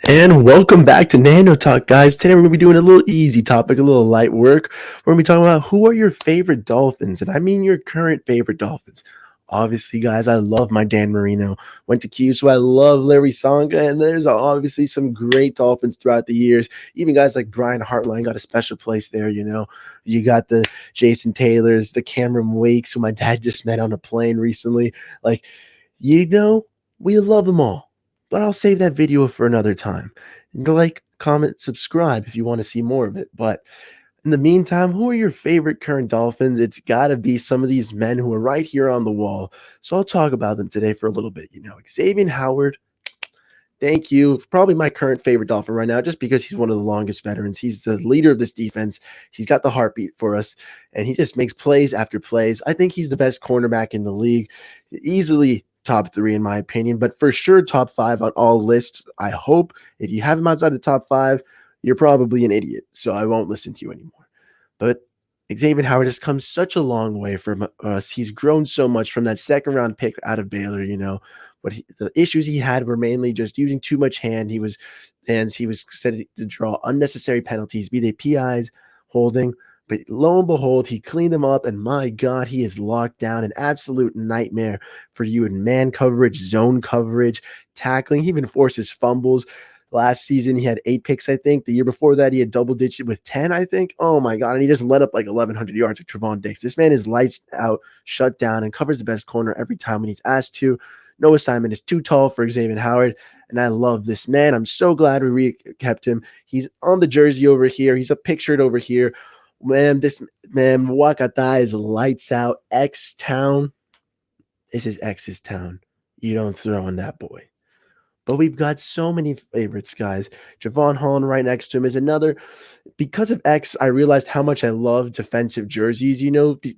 And welcome back to Nano Talk, guys. Today we're going to be doing a little easy topic, a little light work. We're going to be talking about who are your favorite Dolphins, and I mean your current favorite Dolphins. Obviously, guys, I love my Dan Marino. Went to Q, so I love Larry Songa, and there's obviously some great Dolphins throughout the years. Even guys like Brian Hartline got a special place there. You got the Jason Taylors, the Cameron Wakes, who my dad just met on a plane recently. Like, you know, we love them all, but I'll save that video for another time. And like, comment, subscribe if you want to see more of it. But in the meantime, who are your favorite current Dolphins? It's got to be some of these men who are right here on the wall. So I'll talk about them today for a little bit. Xavier Howard, thank you. Probably my current favorite Dolphin right now, just because he's one of the longest veterans. He's the leader of this defense. He's got the heartbeat for us, and he just makes plays after plays. I think he's the best cornerback in the league, easily top three in my opinion, but for sure top five on all lists. I hope if you have him outside the top five, you're probably an idiot. So I won't listen to you anymore. But Xavier Howard has come such a long way from us. He's grown so much from that second round pick out of Baylor. But the issues he had were mainly just using too much hands. He was set to draw unnecessary penalties, be they PIs, holding. But lo and behold, he cleaned them up, and my God, he is locked down. An absolute nightmare for you in man coverage, zone coverage, tackling. He even forces fumbles. Last season, he had 8 picks, I think. The year before that, he had double digit with 10, I think. Oh, my God. And he just let up like 1,100 yards with Trevon Diggs. This man is lights out, shut down, and covers the best corner every time when he's asked to. No assignment is too tall for Xavier Howard, and I love this man. I'm so glad we kept him. He's on the jersey over here. He's pictured over here. Man, this man, Wakata is lights out. X Town. This is X's town. You don't throw in that boy. But we've got so many favorites, guys. Javon Holland right next to him is another. Because of X, I realized how much I love defensive jerseys,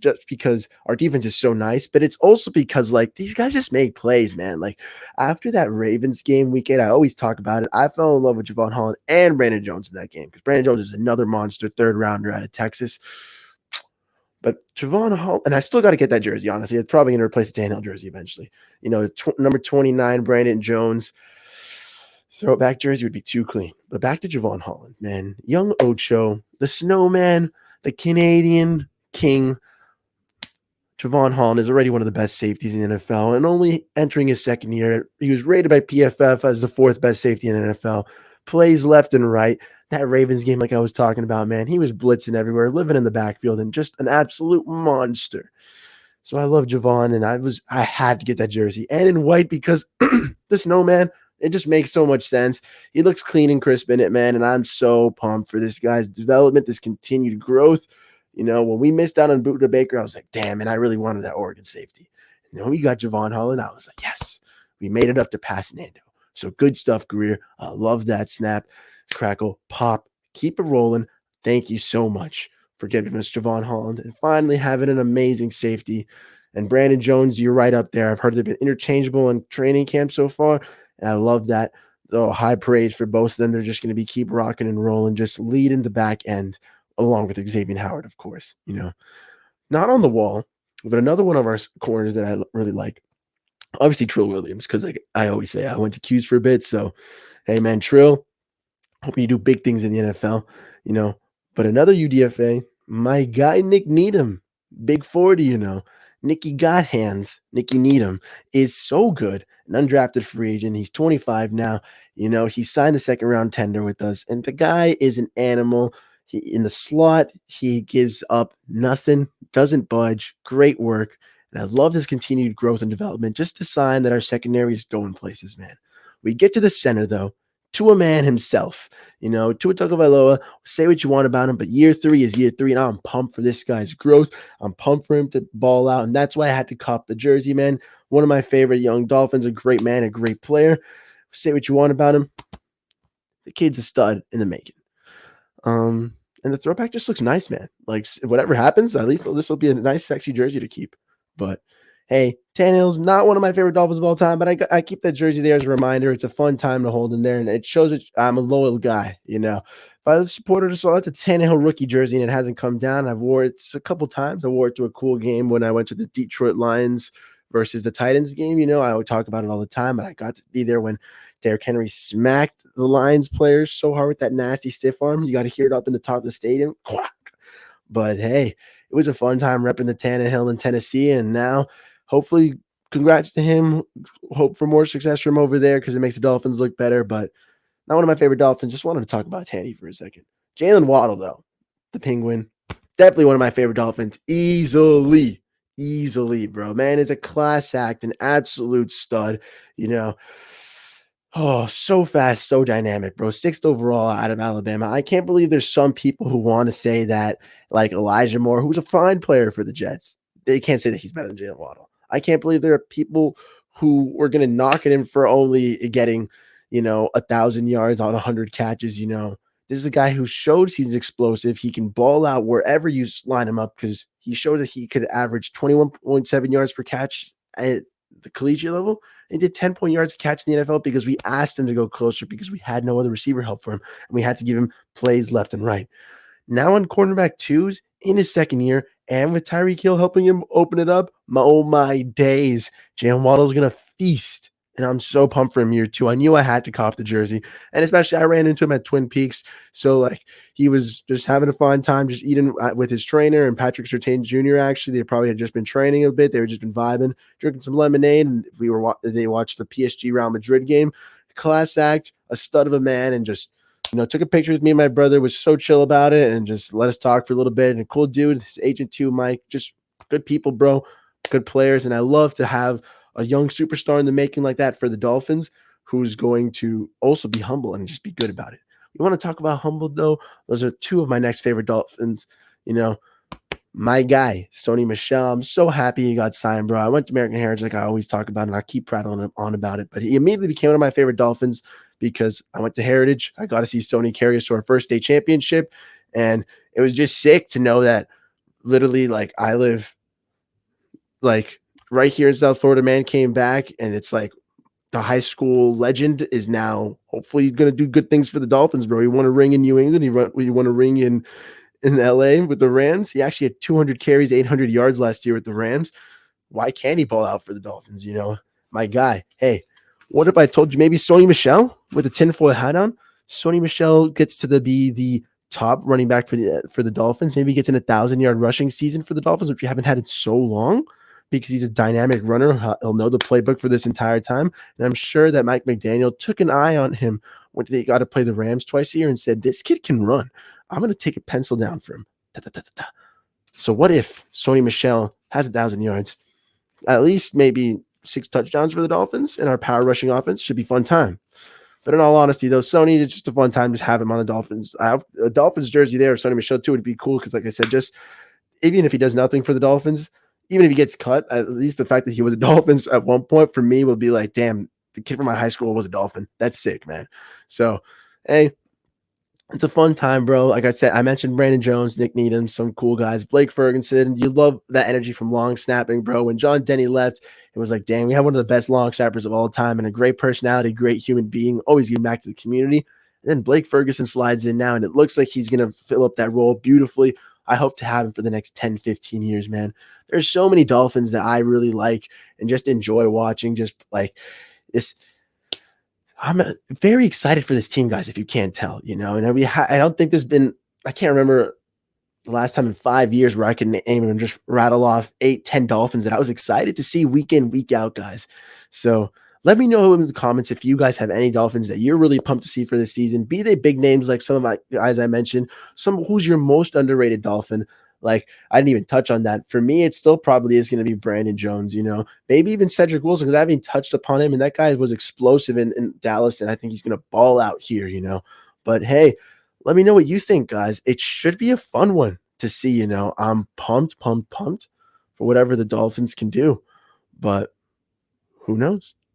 just because our defense is so nice. But it's also because, like, these guys just make plays, man. Like, after that Ravens game week 8, I always talk about it. I fell in love with Javon Holland and Brandon Jones in that game because Brandon Jones is another monster third rounder out of Texas. But Javon Holland, and I still got to get that jersey, honestly. It's probably going to replace the Tannehill jersey eventually. Number 29, Brandon Jones. Throwback jersey would be too clean. But back to Javon Holland, man. Young Ocho, the snowman, the Canadian king. Javon Holland is already one of the best safeties in the NFL and only entering his second year. He was rated by PFF as the 4th best safety in the NFL. Plays left and right. That Ravens game, like I was talking about, man, he was blitzing everywhere, living in the backfield, and just an absolute monster. So I love Javon, and I had to get that jersey. And in white because the snowman, it just makes so much sense. He looks clean and crisp in it, man, and I'm so pumped for this guy's development, this continued growth. When we missed out on Buda Baker, I was like, damn, and I really wanted that Oregon safety. And then when we got Javon Holland, I was like, yes, we made it up to past Nando. So good stuff, Greer. I love that snap, crackle, pop. Keep it rolling. Thank you so much for giving us Javon Holland and finally having an amazing safety. And Brandon Jones, you're right up there. I've heard they've been interchangeable in training camp so far, and I love that. Oh, high praise for both of them. They're just going to be keep rocking and rolling, just leading the back end along with Xavier Howard, of course. Not on the wall, but another one of our corners that I really like. Obviously, Trill Williams, because like I always say, I went to Q's for a bit. So, hey, man, Trill, hope you do big things in the NFL. But another UDFA, my guy, Nick Needham, big 40. Nicky got hands. Nicky Needham is so good. An undrafted free agent. He's 25 now. He signed the second round tender with us, and the guy is an animal. In the slot, he gives up nothing, doesn't budge. Great work. And I love his continued growth and development. Just a sign that our secondary is going places, man. We get to the center, though, to a man himself. Tua Tagovailoa, say what you want about him, but year 3 is year 3, and I'm pumped for this guy's growth. I'm pumped for him to ball out, and that's why I had to cop the jersey, man. One of my favorite young Dolphins, a great man, a great player. Say what you want about him. The kid's a stud in the making. And the throwback just looks nice, man. Like, whatever happens, at least this will be a nice, sexy jersey to keep. But hey, Tannehill's not one of my favorite Dolphins of all time, but I keep that jersey there as a reminder. It's a fun time to hold in there, and it shows that I'm a loyal guy. If I was a supporter of that's a Tannehill rookie jersey, and it hasn't come down. I've wore it a couple times. I wore it to a cool game when I went to the Detroit Lions versus the Titans game. I would talk about it all the time, and I got to be there when Derrick Henry smacked the Lions players so hard with that nasty stiff arm. You got to hear it up in the top of the stadium. Quack. But hey, it was a fun time repping the Tannehill in Tennessee, and now hopefully, congrats to him. Hope for more success from over there because it makes the Dolphins look better. But not one of my favorite Dolphins. Just wanted to talk about Tanny for a second. Jalen Waddle, though, the Penguin, definitely one of my favorite Dolphins. Easily, easily, bro. Man is a class act, an absolute stud. You know, oh, so fast, so dynamic, bro. Sixth overall out of Alabama. I can't believe there's some people who want to say that, like Elijah Moore, who's a fine player for the Jets, they can't say that he's better than Jalen Waddle. I can't believe there are people who were going to knock at him for only getting, 1,000 yards on 100 catches. This is a guy who shows he's explosive. He can ball out wherever you line him up because he showed that he could average 21.7 yards per catch at the collegiate level. He did 10 yards a catch in the NFL because we asked him to go closer because we had no other receiver help for him, and we had to give him plays left and right. Now on cornerback twos in his second year, and with Tyreek Hill helping him open it up, oh my days, Jalen Waddle's gonna feast. And I'm so pumped for him year two. I knew I had to cop the jersey. And especially I ran into him at Twin Peaks. So like he was just having a fun time, just eating with his trainer and Patrick Surtain Jr. Actually, they probably had just been training a bit. They were just been vibing, drinking some lemonade, and they watched the PSG Real Madrid game. Class act, a stud of a man, and just took a picture with me and my brother, was so chill about it, and just let us talk for a little bit. And a cool dude, his agent too, Mike, just good people, bro, good players. And I love to have a young superstar in the making like that for the Dolphins, who's going to also be humble and just be good about it. You want to talk about humble, though? Those are two of my next favorite Dolphins. My guy, Sony Michel. I'm so happy he got signed, bro. I went to American Heritage, like I always talk about, and I keep prattling on about it. But he immediately became one of my favorite Dolphins because I went to Heritage. I got to see Sony carry us to our first state championship. And it was just sick to know that literally, like, I live like right here in South Florida, man, came back, and it's like the high school legend is now hopefully going to do good things for the Dolphins, bro. He won a ring in New England. He won a ring in LA with the Rams. He actually had 200 carries, 800 yards last year with the Rams. Why can't he ball out for the Dolphins? My guy. Hey, what if I told you maybe Sony Michel with a tinfoil hat on? Sony Michel gets to be the top running back for the Dolphins. Maybe he gets in 1,000-yard rushing season for the Dolphins, which we haven't had in so long because he's a dynamic runner. He'll know the playbook for this entire time. And I'm sure that Mike McDaniel took an eye on him when they got to play the Rams twice a year and said, this kid can run. I'm going to take a pencil down for him. Da, da, da, da, da. So what if Sony Michel has 1,000 yards, at least maybe 6 touchdowns for the Dolphins, and our power rushing offense should be fun time. But in all honesty, though, Sony, it's just a fun time. Just have him on the Dolphins. A Dolphins jersey there, Sony Michel too, would be cool because, like I said, just even if he does nothing for the Dolphins, even if he gets cut, at least the fact that he was a Dolphins at one point for me will be like, damn, the kid from my high school was a Dolphin. That's sick, man. So, hey, it's a fun time, bro. Like I said, I mentioned Brandon Jones, Nick Needham, some cool guys. Blake Ferguson, you love that energy from long snapping, bro. When John Denny left, it was like, dang, we have one of the best long snappers of all time and a great personality, great human being, always giving back to the community. And then Blake Ferguson slides in now, and it looks like he's going to fill up that role beautifully. I hope to have him for the next 10, 15 years, man. There's so many Dolphins that I really like and just enjoy watching. Just like this, I'm very excited for this team, guys, if you can't tell, and I don't think there's been, I can't remember the last time in 5 years where I can name and just rattle off 8, 10 Dolphins that I was excited to see week in, week out, guys. So let me know in the comments if you guys have any Dolphins that you're really pumped to see for this season. Be they big names like some of my guys I mentioned, who's your most underrated Dolphin. Like, I didn't even touch on that. For me, it still probably is going to be Brandon Jones, maybe even Cedric Wilson, because I haven't touched upon him, and that guy was explosive in Dallas, and I think he's going to ball out here, But hey, let me know what you think, guys. It should be a fun one to see, I'm pumped for whatever the Dolphins can do, but who knows?